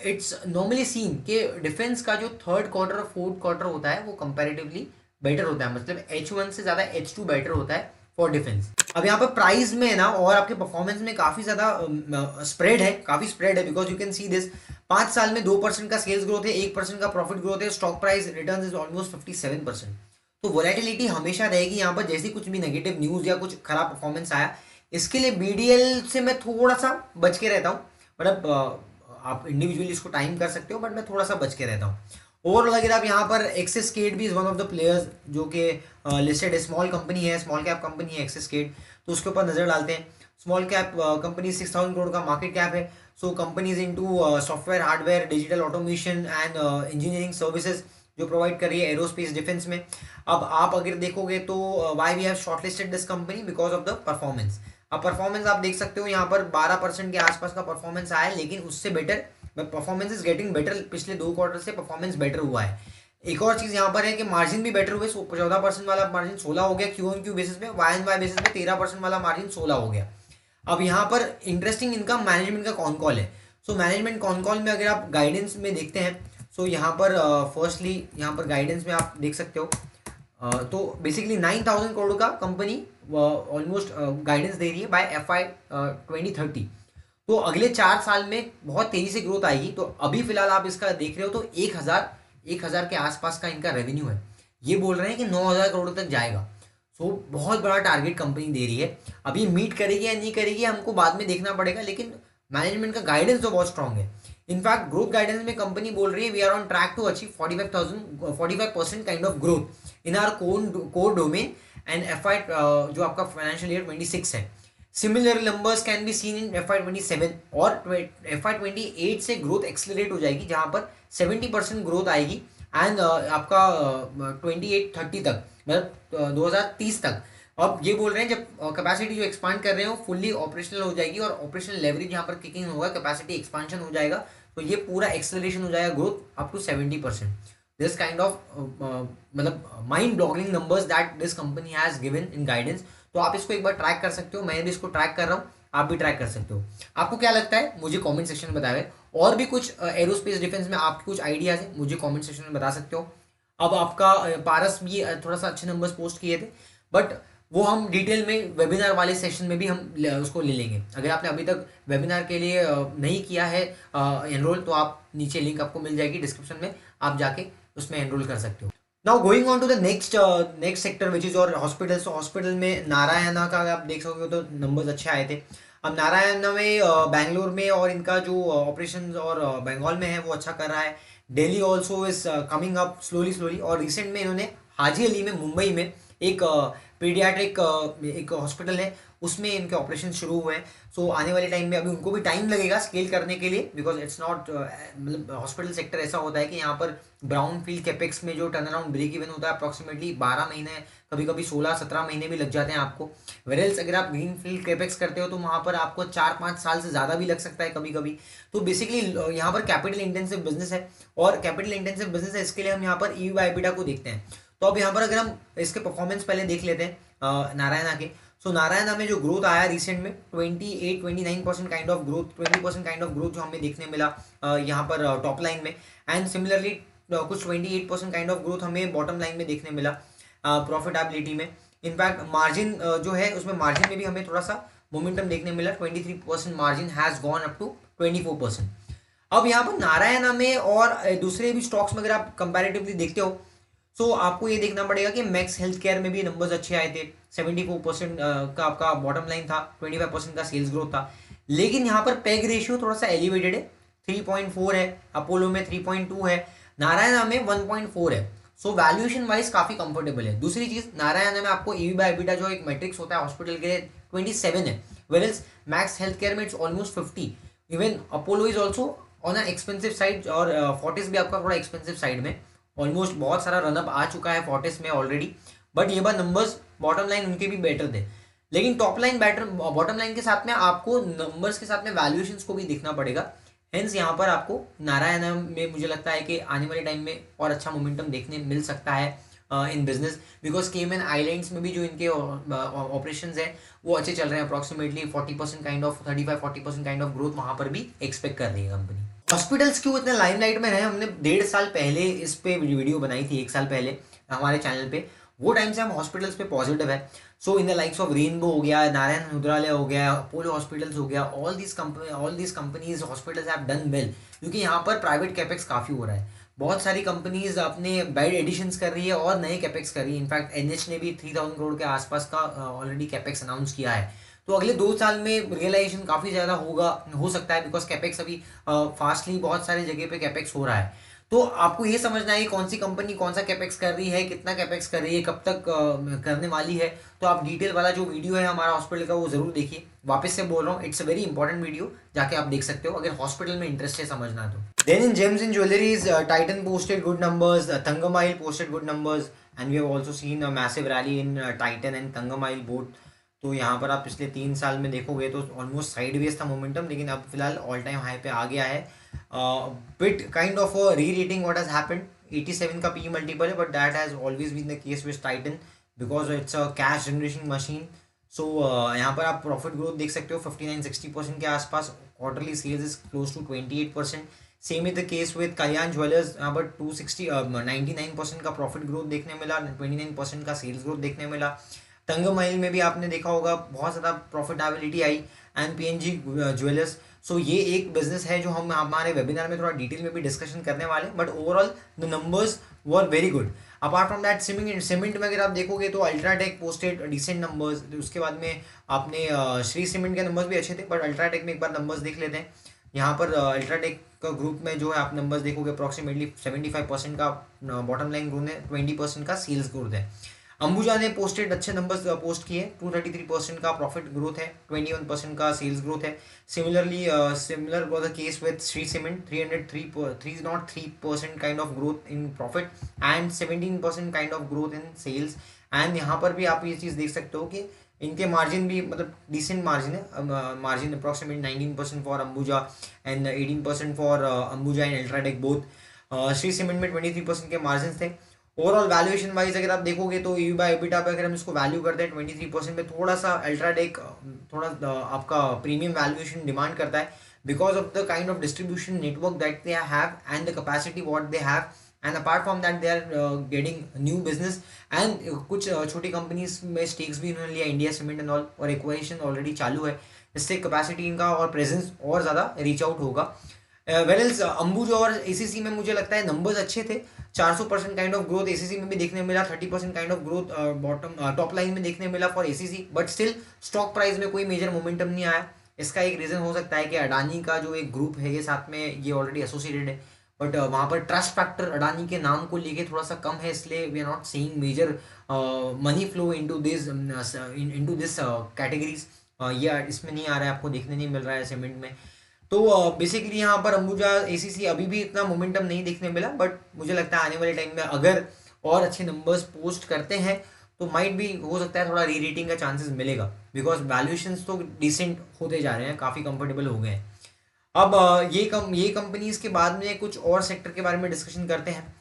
इट्स नॉर्मली सीन कि डिफेंस का जो थर्ड क्वार्टर और फोर्थ क्वार्टर होता है वो कंपैरेटिवली बेटर होता है, मतलब H1 से ज़्यादा H2 बेटर होता है फॉर डिफेंस। अब यहाँ पर प्राइस में ना और आपके परफॉर्मेंस में काफ़ी ज़्यादा स्प्रेड है, काफ़ी स्प्रेड है, because you can see this, 5 साल में 2% का सेल्स ग्रोथ है, 1% का प्रॉफिट ग्रोथ है, stock price return is almost 57%। तो वोलेटिलिटी हमेशा रहेगी यहाँ पर, जैसी कुछ भी नेगेटिव न्यूज़ या कुछ खराब परफॉर्मेंस आया, इसके लिए BDL से मैं थोड़ा सा बच के रहता हूँ, मतलब आप इंडिविजुअली इसको टाइम कर सकते हो, बट मैं थोड़ा सा बच के रहता हूँ। ओवरऑल अगर आप यहाँ पर एक्सिस केड भी is one of the players जो कि लिस्टेड है, स्मॉल कंपनी है, स्मॉल कैप कंपनी है एक्सिस केड, तो उसके ऊपर नज़र डालते हैं। स्मॉल कैप कंपनी 6000 करोड़ का मार्केट कैप है। सो companies into software, hardware, digital automation and engineering services जो प्रोवाइड कर रही है एरोस्पेस डिफेंस में। अब आप अगर देखोगे तो why we have shortlisted this company, because of the performance. अब परफॉर्मेंस आप देख सकते हो यहाँ पर 12% के आसपास का परफॉर्मेंस आया है, लेकिन उससे better performance is getting better, पिछले 2 क्वार्टर से परफॉर्मेंस बेटर हुआ है। एक और चीज़ यहाँ पर है कि मार्जिन भी बेटर हुए, 14% वाला मार्जिन 16 हो गया Q-on-Q बेसिस पे, Y-on-Y बेसिस पे 13% वाला मार्जिन 16 हो गया। अब यहाँ पर इंटरेस्टिंग इनका मैनेजमेंट का कॉन कॉल है। सो मैनेजमेंट कॉन कॉल में अगर आप गाइडेंस में देखते हैं, सो यहाँ पर फर्स्टली यहाँ पर गाइडेंस में आप देख सकते हो, तो बेसिकली 9000 करोड़ का कंपनी ऑलमोस्ट गाइडेंस दे रही है बाय FY 2030। तो अगले 4 साल में बहुत तेजी से ग्रोथ आएगी। तो अभी फिलहाल आप इसका देख रहे हो तो 1000 के आसपास का इनका रेवेन्यू है, ये बोल रहे हैं कि 9000 करोड़ तक जाएगा। सो बहुत बड़ा टारगेट कंपनी दे रही है। अब ये मीट करेगी या नहीं करेगी हमको बाद में देखना पड़ेगा, लेकिन मैनेजमेंट का गाइडेंस तो बहुत स्ट्रांग है। इनफैक्ट ग्रोथ गाइडेंस में कंपनी बोल रही है we are on track to achieve 45% kind of growth in our core domain and FY जो आपका फाइनेंशियल ईयर 26 है। Similar numbers can be seen in FY 27 और FY 28 से ग्रोथ एक्सलरेट हो जाएगी, जहां पर 70% ग्रोथ आएगी एंड आपका 28-30 तक, मतलब 2030 तक। अब ये बोल रहे हैं जब कैपेसिटी जो एक्सपांड कर रहे हो फुल्ली ऑपरेशनल हो जाएगी और ऑपरेशनल लेवरेज यहाँ पर किकिंग होगा, कैपेसिटी एक्सपांशन हो जाएगा, तो ये पूरा एक्सेलरेशन हो जाएगा growth up to 70%। This kind of मतलब mind boggling numbers that this company has given in guidance. तो आप इसको एक बार ट्रैक कर सकते हो, मैं भी इसको ट्रैक कर रहा हूँ, आप भी ट्रैक कर सकते हो। आपको क्या लगता है मुझे कमेंट सेक्शन में बताएं, और भी कुछ एरोस्पेस डिफेंस में आपके कुछ आइडियाज है मुझे कमेंट सेक्शन में बता सकते हो। अब आपका पारस भी थोड़ा सा अच्छे नंबर्स पोस्ट किए थे, बट वो हम डिटेल में वेबिनार वाले सेशन में भी हम उसको ले लेंगे। अगर आपने अभी तक वेबिनार के लिए नहीं किया है एनरोल, तो आप नीचे लिंक आपको मिल जाएगी डिस्क्रिप्शन में, आप जाके उसमें एनरोल कर सकते हो। Now going on to the next sector which is और हॉस्पिटल। तो हॉस्पिटल में नारायणा का आप देख सकते हो तो नंबर्स अच्छे आए थे। अब नारायणा में बैंगलोर में और इनका जो ऑपरेशन और बंगाल में है वो अच्छा कर रहा है। Delhi also is coming up slowly slowly. और रिसेंट में इन्होंने हाजी अली में मुंबई में एक पीडियाट्रिक एक हॉस्पिटल है, उसमें इनके ऑपरेशन शुरू हुए हैं। सो आने वाले टाइम में अभी उनको भी टाइम लगेगा स्केल करने के लिए, बिकॉज इट्स नॉट मतलब हॉस्पिटल सेक्टर ऐसा होता है कि यहाँ पर ब्राउन फील्ड कैपेक्स में जो टर्न अराउंड ब्रेक इवन होता है अप्रॉक्सीमेटली 12 महीने, कभी कभी 16-17 महीने भी लग जाते हैं आपको। वेरेल्स अगर आप ग्रीन फील्ड कैपेक्स करते हो तो वहाँ पर आपको 4-5 साल से ज़्यादा भी लग सकता है कभी कभी। तो बेसिकली यहाँ पर कैपिटल इंटेंसिव बिजनेस है, और कैपिटल इंटेंसिव बिजनेस है इसके लिए हम यहाँ पर ईवी बाय EBITDA को देखते हैं। तो अब यहाँ पर अगर हम इसके परफॉर्मेंस पहले देख लेते हैं नारायणा के। सो नारायणा में जो ग्रोथ आया रिसेंट में 28-29% kind of growth, 20% kind of growth जो हमें देखने मिला यहाँ पर टॉप लाइन में। एंड सिमिलरली कुछ 28% काइंड ऑफ ग्रोथ हमें बॉटम लाइन में देखने मिला प्रॉफिटेबिलिटी में। इनफैक्ट मार्जिन जो है उसमें मार्जिन में भी हमें थोड़ा सा मोमेंटम देखने मिला, 23% margin has gone up to 24%। अब यहाँ पर नारायणा में और दूसरे भी स्टॉक्स में अगर आप कंपैरेटिवली देखते हो, सो आपको ये देखना पड़ेगा कि मैक्स हेल्थ केयर में भी नंबर्स अच्छे आए थे। 74% का आपका बॉटम लाइन था, 25% का सेल्स ग्रोथ था। लेकिन यहाँ पर पेग रेशियो थोड़ा सा एलिवेटेड है, 3.4 है, अपोलो में 3.2 है, नारायणा में 1.4 है। सो वैल्यूएशन वाइज काफी कंफर्टेबल है। दूसरी चीज, नारायणा में आपको ईवी बाय EBITDA जो एक मैट्रिक्स होता है हॉस्पिटल के लिए 27 है, वेयरएज मैक्स हेल्थ केयर में it's almost 50। Even Apollo is also on a expensive side, और फोर्टिस भी आपका थोड़ा एक्सपेंसिव साइड में। ऑलमोस्ट बहुत सारा रनअप आ चुका है फोर्टिस में ऑलरेडी, बट ये बार नंबर्स बॉटम लाइन उनके भी बेटर थे। लेकिन top line better, bottom line के साथ में आपको नंबर्स के साथ में वैल्यूएशंस को भी देखना पड़ेगा। हेंस यहाँ पर आपको नारायणा में मुझे लगता है कि आने वाले टाइम में और अच्छा मोमेंटम देखने मिल सकता है इन बिजनेस, बिकॉज केमन आइलैंड्स में भी जो इनके ऑपरेशन है वो अच्छे चल रहे हैं। Approximately 40% kind of 35-40% kind of growth वहाँ पर भी एक्सपेक्ट कर रही है कंपनी। हॉस्पिटल्स क्यों इतने लाइमलाइट में रहे, हमने 1.5 साल पहले इस पे वीडियो बनाई थी, 1 साल पहले हमारे चैनल पे। वो टाइम से हम हॉस्पिटल्स पे पॉजिटिव है। So in the likes of Rainbow हो गया, नारायण रुद्रालय हो गया, अपोलो हॉस्पिटल्स हो गया, all these companies hospitals have done well, क्योंकि यहाँ पर प्राइवेट कैपेक्स काफ़ी हो रहा है। बहुत सारी कंपनीज अपने बेड एडिशंस कर रही है और नए कैपेक्स कर रही है। इनफैक्ट NH ने भी 3000 करोड़ के आसपास का ऑलरेडी कैपेक्स अनाउंस किया है। तो अगले 2 साल में रियलाइजेशन काफ़ी ज़्यादा हो सकता है, बिकॉज कैपेक्स अभी फास्टली बहुत सारी जगह पे कैपेक्स हो रहा है। तो आपको ये समझना है कौन सी कंपनी कौन सा कैपेक्स कर रही है, कितना कैपेक्स कर रही है, कब तक करने वाली है। तो आप डिटेल वाला जो वीडियो है हमारा हॉस्पिटल का वो जरूर देखिए। वापस से बोल रहा हूँ, it's a very important video, जाके आप देख सकते हो अगर हॉस्पिटल में इंटरेस्ट है समझना तो। Then in gems in jewelleries, Titan posted good numbers, Thangamile posted good numbers, and we have also seen a massive rally in Titan and Thangamile both। तो यहाँ पर आप पिछले 3 साल में देखोगे तो ऑलमोस्ट साइडवेज था मोमेंटम, लेकिन अब फिलहाल ऑल टाइम हाई पे आ गया है। Bit kind of re rating what has happened, 87 का PE मल्टीपल है, but that has always been the case with Titan because it's a cash generation machine. So यहाँ पर आप प्रॉफिट ग्रोथ देख सकते हो 59-60% के आसपास। Quarterly sales is close to 28%। Same is the case with Kalyan jewellers, यहाँ पर 99% का प्रॉफिट ग्रोथ देखने मिला, 29% का सेल्स ग्रोथ देखने मिला। तंगमाइल में भी आपने देखा होगा बहुत ज़्यादा प्रॉफिटेबिलिटी आई, एंड PNG ज्वेलर्स। सो ये एक बिजनेस है जो हम हमारे वेबिनार में थोड़ा डिटेल में भी डिस्कशन करने वाले, but overall the numbers were very good. Apart from that cement में अगर आप देखोगे तो अल्ट्राटेक पोस्टेड डिसेंट नंबर्स। उसके बाद में आपने श्री सीमेंट के नंबर्स भी अच्छे थे, बट अल्ट्राटेक में एक बार नंबर्स देख लेते हैं। यहाँ पर अल्ट्राटेक का ग्रुप में जो है आप नंबर्स देखोगे अप्रॉक्सीमेटली 75% का बॉटम लाइन ग्रोथ है, 20% का सेल्स ग्रोथ है। अंबुजा ने पोस्टेड अच्छे नंबर्स पोस्ट किए, 233% का प्रॉफिट ग्रोथ है, 21% का सेल्स ग्रोथ है। Similarly similar was the case with Shree cement, 303% kind of growth in profit and 17% kind of growth in sales. And यहाँ पर भी आप ये चीज़ देख सकते हो कि इनके मार्जिन भी मतलब डिसेंट मार्जिन है। Margin approximate 19% for Ambuja and 18% for Ambuja and UltraTech both. Shri cement में 23% के मार्जिन थे। ओवरऑल वैल्यूएशन वाइज अगर आप देखोगे तो ईवी बाय EBITDA पे अगर हम इसको वैल्यू करते हैं 23% पे, थोड़ा सा अल्ट्राटेक थोड़ा आपका प्रीमियम वैल्यूएशन डिमांड करता है, because of the kind of distribution network that they have and the capacity what they have, and apart from that they are getting new business. And कुछ छोटी कंपनीज में stakes भी इन्होंने लिया, India cement and all, और acquisition already चालू है, इससे कैपेसिटी इनका और प्रेजेंस और ज़्यादा रीच आउट होगा। वेरल्स अंबुजा और एसीसी में मुझे लगता है नंबर्स अच्छे थे, 400% काइंड ऑफ ग्रोथ एसीसी में भी देखने मिला, 30% kind of growth bottom top line में देखने मिला for ACC, but still stock price में कोई मेजर मोमेंटम नहीं आया। इसका एक रीज़न हो सकता है कि अडानी का जो एक ग्रुप है ये साथ में ये ऑलरेडी एसोसिएटेड है, बट वहाँ पर ट्रस्ट फैक्टर अडानी के नाम को लेके थोड़ा सा कम है, इसलिए we are not seeing major money flow into this categories. ये इसमें नहीं आ रहा है, आपको देखने नहीं मिल रहा है सीमेंट में। तो बेसिकली यहाँ पर अंबुजा एसीसी अभी भी इतना मोमेंटम नहीं देखने मिला, बट मुझे लगता है आने वाले टाइम में अगर और अच्छे नंबर्स पोस्ट करते हैं तो माइट भी हो सकता है थोड़ा री रेटिंग का चांसेस मिलेगा, बिकॉज वैल्यूएशंस तो डिसेंट होते जा रहे हैं, काफ़ी कंफर्टेबल हो गए हैं। अब ये कंपनीज के बाद में कुछ और सेक्टर के बारे में डिस्कशन करते हैं।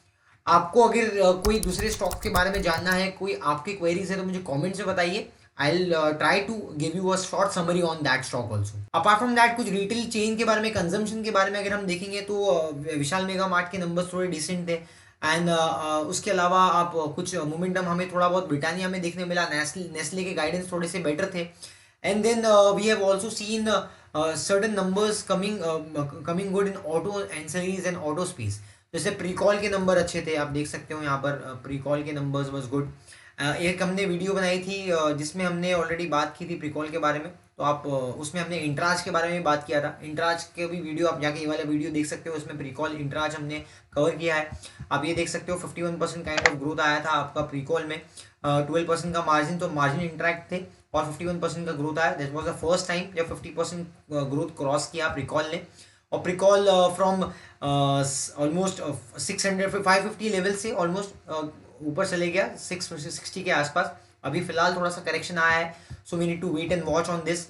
आपको अगर कोई दूसरे स्टॉक्स के बारे में जानना है, कोई आपकी क्वेरीज है, तो मुझे कमेंट्स में बताइए। I'll try to give you a short summary on that stock also. Apart from that, कुछ रिटेल चेन के बारे में, कंजम्पशन के बारे में अगर हम देखेंगे तो विशाल मेगा मार्ट के नंबर्स थोड़े डिसेंट थे, एंड उसके अलावा आप कुछ मोमेंटम हमें थोड़ा बहुत ब्रिटानिया में देखने मिला, नेस्ले के गाइडेंस थोड़े से बेटर थे, and then we have also seen certain numbers coming good in auto ancillaries and auto space. जैसे प्रीकॉल के नंबर अच्छे थे, आप देख सकते हो यहाँ पर प्रीकॉल के नंबर्स वाज गुड। एक हमने वीडियो बनाई थी जिसमें हमने ऑलरेडी बात की थी प्रीकॉल के बारे में, तो आप उसमें हमने इंट्राज के बारे में बात किया था। इंट्राज के भी वीडियो आप जाके ये वाला वीडियो देख सकते हो, उसमें प्रीकॉल इंट्राज हमने कवर किया है। आप ये देख सकते हो 51% काइंड ऑफ ग्रोथ आया था आपका प्रीकॉल में, 12% का मार्जिन, तो मार्जिन इंट्रैक्ट थे और 51% का ग्रोथ आया। That was the first time जब 50% ग्रोथ क्रॉस किया प्रीकॉल ने। और प्रीकॉल फ्रॉम ऑलमोस्ट 550 लेवल से ऑलमोस्ट ऊपर चले गया 660 के आसपास। अभी फिलहाल थोड़ा सा करेक्शन आया है, so we need to wait and watch on this.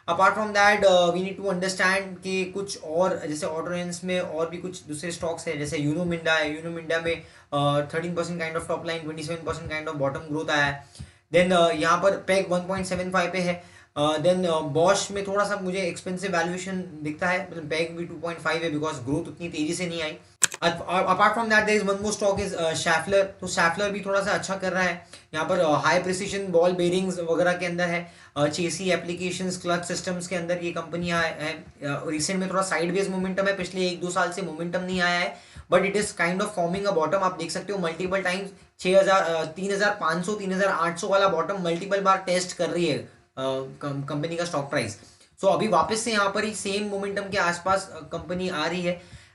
Apart from that we need to understand कि कुछ और जैसे ऑटोरेंस में और भी कुछ दूसरे स्टॉक्स है, जैसे यूनो मिंडा है। यूनो मिंडा में 13% kind of top line, 27% kind of bottom growth आया है। देन यहाँ पर पेग 1.75 पे है। देन बॉश में थोड़ा सा मुझे एक्सपेंसिव वैल्यूएशन दिखता है, मतलब पेग भी 2.5 है, बिकॉज ग्रोथ उतनी तेजी से नहीं आई। Apart from that there is one more stock is Schaeffler, तो शैफलर भी थोड़ा सा अच्छा कर रहा है। यहाँ पर हाई प्रिसिशन बॉल बेरिंग्स वगैरह के अंदर है, चेसी एप्लीकेशंस, क्लच सिस्टम्स के अंदर ये कंपनियां है। रिसेंट में थोड़ा साइडवेज मोमेंटम है, पिछले 1-2 साल से मोमेंटम नहीं आया है, but it is kind of forming a bottom. आप देख सकते हो मल्टीपल टाइम्स 3,500 3,800 वाला बॉटम मल्टीपल बार टेस्ट कर रही है कंपनी का स्टॉक प्राइस। सो अभी वापस से यहाँ पर ही सेम मोमेंटम के आसपास कंपनी आ रही है,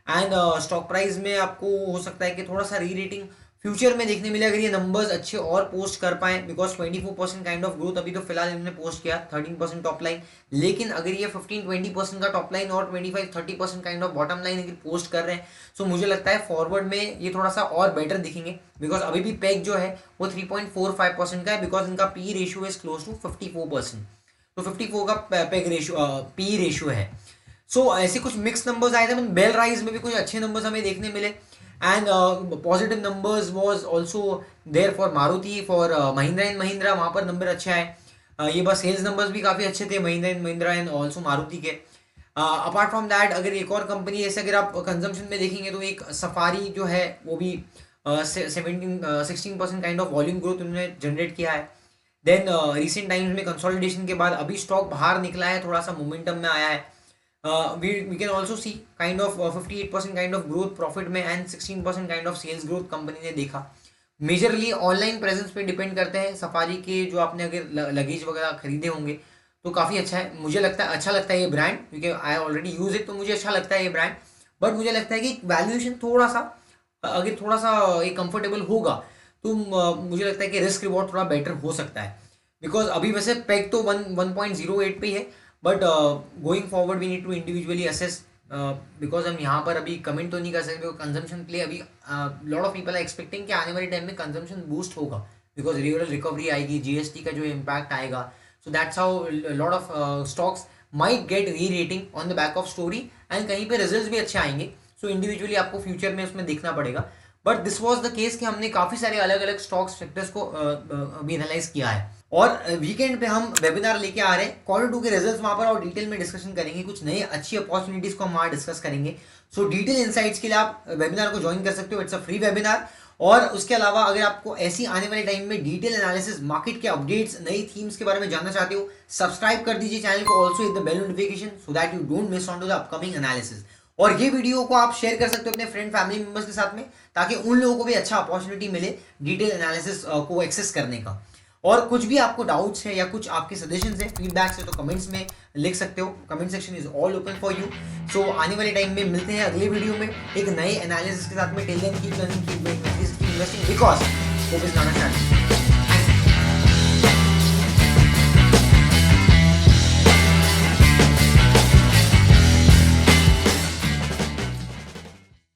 एंड स्टॉक प्राइस में आपको हो सकता है कि थोड़ा सा री रेटिंग फ्यूचर में देखने मिले अगर ये नंबर्स अच्छे और पोस्ट कर पाए, बिकॉज 24% काइंड ऑफ ग्रोथ अभी तो फिलहाल इन्होंने पोस्ट किया, 13% टॉप लाइन। लेकिन अगर ये 15-20% का टॉप लाइन और 25-30% काइंड ऑफ बॉटम लाइन अगर पोस्ट कर रहे हैं, सो मुझे लगता है फॉरवर्ड में ये थोड़ा सा और बेटर दिखेंगे, बिकॉज अभी भी पेग जो है वो 3.45% का है, बिकॉज इनका P ratio is close to 54%। तो 54 का पेग रेशियो पी रेशियो है। सो ऐसे कुछ मिक्स नंबर्स आए थे, बेल राइज में भी कुछ अच्छे नंबर्स हमें देखने मिले, and positive numbers was also there for Maruti, for Mahindra and Mahindra, वहाँ पर नंबर अच्छे आए। ये बस सेल्स नंबर्स भी काफ़ी अच्छे थे Mahindra and Mahindra and also Maruti के। अपार्ट फ्रॉम दैट अगर एक और कंपनी ऐसे अगर आप कंजम्पशन में देखेंगे तो एक सफारी जो है वो भी 16% काइंड ऑफ वॉल्यूम ग्रोथ उन्होंने जनरेट किया है। देन रिसेंट टाइम्स में कंसोलिडेशन के बाद अभी स्टॉक बाहर निकला है, थोड़ा सा मोमेंटम में आया है। We can also see kind of 58% kind of growth profit में and 16% kind of sales growth company ने देखा। मेजरली ऑनलाइन प्रेजेंस पे डिपेंड करते हैं सफारी के, जो आपने अगर लगेज वगैरह खरीदे होंगे तो काफ़ी अच्छा है। मुझे लगता है अच्छा लगता है ये ब्रांड, क्योंकि आई ऑलरेडी यूज इट, तो मुझे अच्छा लगता है ये ब्रांड। बट मुझे लगता है कि वैल्यूएशन थोड़ा सा अगर थोड़ा सा एक कंफर्टेबल होगा तो मुझे लगता है कि रिस्क रिवॉर्ड थोड़ा बेटर हो सकता है, बिकॉज अभी वैसे पेग तो 1.08 पे ही है, but going forward we need to individually assess, because हम यहाँ पर अभी कमेंट तो नहीं कर सकते, कंजम्पशन के लिए अभी lot of people are expecting कि आने वाले टाइम में कंजम्पशन बूस्ट होगा, बिकॉज रियल रिकवरी आएगी, जीएसटी का जो इम्पैक्ट आएगा। So that's how lot of stocks might get re rating on the back of story, and कहीं पे रिजल्ट्स भी अच्छे आएंगे। सो इंडिविजुअली आपको फ्यूचर में उसमें देखना पड़ेगा, but this was the case कि हमने काफ़ी सारे अलग अलग स्टॉक्स सेक्टर्स को अभी एनालाइज किया है। और वीकेंड पे हम वेबिनार लेके आ रहे हैं, Q2 के रिजल्ट्स वहाँ पर और डिटेल में डिस्कशन करेंगे, कुछ नए अच्छी अपॉर्चुनिटीज़ को हम वहाँ डिस्कस करेंगे। सो डिटेल इनसाइट्स के लिए आप वेबिनार को ज्वाइन कर सकते हो, इट्स अ फ्री वेबिनार। और उसके अलावा अगर आपको ऐसी आने वाले टाइम में डिटेल एनालिसिस, मार्केट के अपडेट्स, नई थीम्स के बारे में जानना चाहते हो, सब्सक्राइब कर दीजिए चैनल को, also hit the bell notification so that you don't miss on to the upcoming analysis. और ये वीडियो को आप शेयर कर सकते हो अपने फ्रेंड फैमिली मेंबर्स के साथ में, ताकि उन लोगों को भी अच्छा अपॉर्चुनिटी मिले डिटेल एनालिसिस को एक्सेस करने का। और कुछ भी आपको डाउट्स है या कुछ आपके सजेशंस है, फीडबैक्स है, तो कमेंट्स में लिख सकते हो। Comment section is all open for you. So आने वाले टाइम में मिलते हैं अगले वीडियो में एक नए एनालिसिस के साथ में। Till then keep learning, keep investing, because hope is not a strategy.